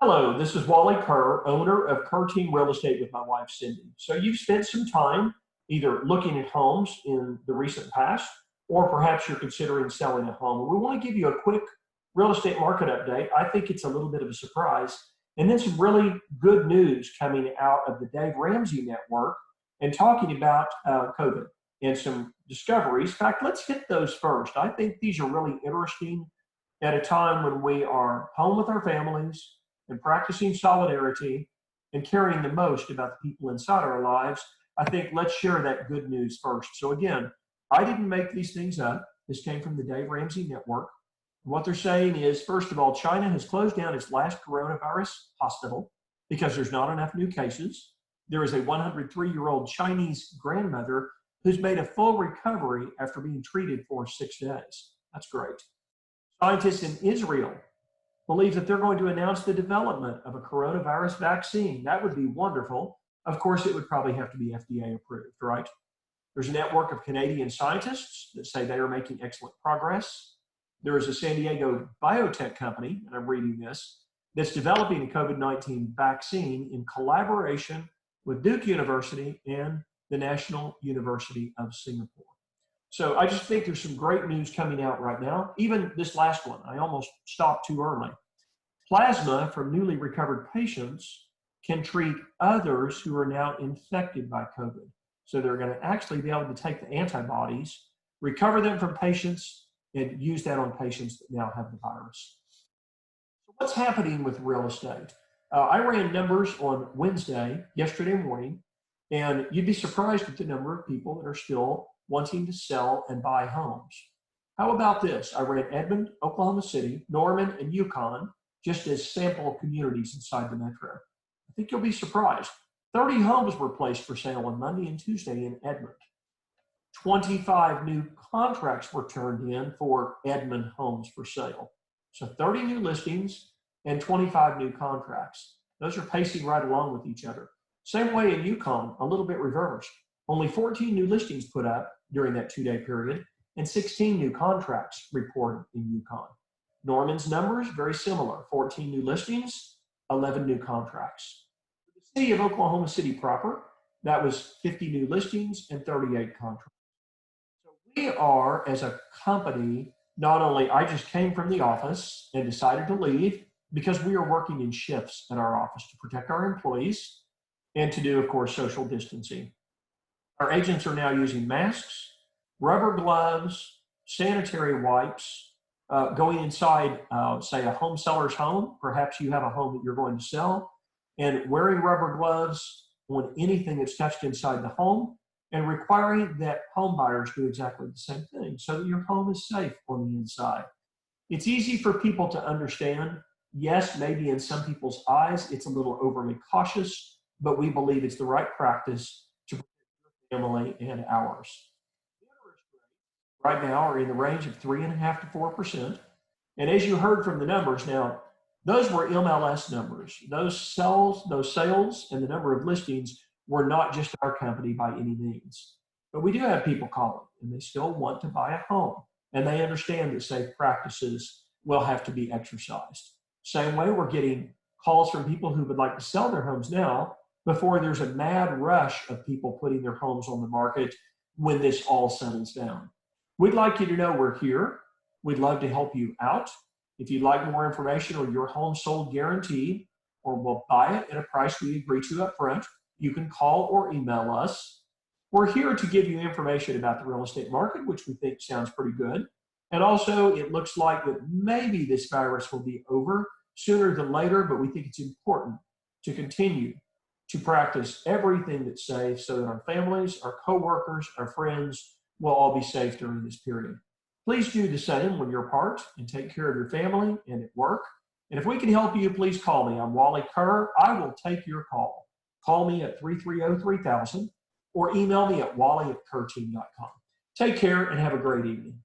Hello, this is Wally Kerr, owner of Kerr Team Real Estate with my wife, Cindy. So you've spent some time either looking at homes in the recent past, or perhaps you're considering selling a home. And we want to give you a quick real estate market update. I think it's a little bit of a surprise. And then some really good news coming out of the Dave Ramsey Network and talking about COVID and some discoveries. In fact, let's hit those first. I think these are really interesting at a time when we are home with our families and practicing solidarity and caring the most about the people inside our lives. I think let's share that good news first. So again, I didn't make these things up. This came from the Dave Ramsey Network. What they're saying is, first of all, China has closed down its last coronavirus hospital because there's not enough new cases. There is a 103-year-old Chinese grandmother who's made a full recovery after being treated for 6 days. That's great. Scientists in Israel believe that they're going to announce the development of a coronavirus vaccine. That would be wonderful. Of course, it would probably have to be FDA approved, right? There's a network of Canadian scientists that say they are making excellent progress. There is a San Diego biotech company, and I'm reading this, that's developing a COVID-19 vaccine in collaboration with Duke University and the National University of Singapore. So I just think there's some great news coming out right now. Even this last one, I almost stopped too early. Plasma from newly recovered patients can treat others who are now infected by COVID. So they're going to actually be able to take the antibodies, recover them from patients, and use that on patients that now have the virus. So what's happening with real estate? I ran numbers on Wednesday, yesterday morning, and you'd be surprised at the number of people that are still wanting to sell and buy homes. How about this? I ran Edmond, Oklahoma City, Norman, and Yukon just as sample communities inside the metro. I think you'll be surprised. 30 homes were placed for sale on Monday and Tuesday in Edmond. 25 new contracts were turned in for Edmond homes for sale. So 30 new listings and 25 new contracts. Those are pacing right along with each other. Same way in Yukon, a little bit reversed. Only 14 new listings put up during that 2-day period and 16 new contracts reported in Yukon. Norman's numbers, very similar, 14 new listings, 11 new contracts. For the city of Oklahoma City proper, that was 50 new listings and 38 contracts. So we are, as a company, not only, I just came from the office and decided to leave because we are working in shifts at our office to protect our employees and to do, of course, social distancing. Our agents are now using masks, rubber gloves, sanitary wipes, going inside, say, a home seller's home. Perhaps you have a home that you're going to sell, and wearing rubber gloves on anything that's touched inside the home, and requiring that home buyers do exactly the same thing so that your home is safe on the inside. It's easy for people to understand. Yes, maybe in some people's eyes, it's a little overly cautious, but we believe it's the right practice to protect your family and ours. The interest rates right now are in the range of 3.5% to 4%. And as you heard from the numbers, now, those were MLS numbers. Those sales and the number of listings were not just our company by any means. But we do have people calling, and they still want to buy a home. And they understand that safe practices will have to be exercised. Same way, we're getting calls from people who would like to sell their homes now before there's a mad rush of people putting their homes on the market when this all settles down. We'd like you to know we're here. We'd love to help you out. If you'd like more information on your home sold guaranteed, or we'll buy it at a price we agree to up front, you can call or email us. We're here to give you information about the real estate market, which we think sounds pretty good. And also, it looks like that maybe this virus will be over sooner than later, but we think it's important to continue to practice everything that's safe so that our families, our coworkers, our friends will all be safe during this period. Please do the same when you're apart and take care of your family and at work. And if we can help you, please call me. I'm Wally Kerr. I will take your call. Call me at 330-3000 or email me at wally@kerrteam.com. Take care and have a great evening.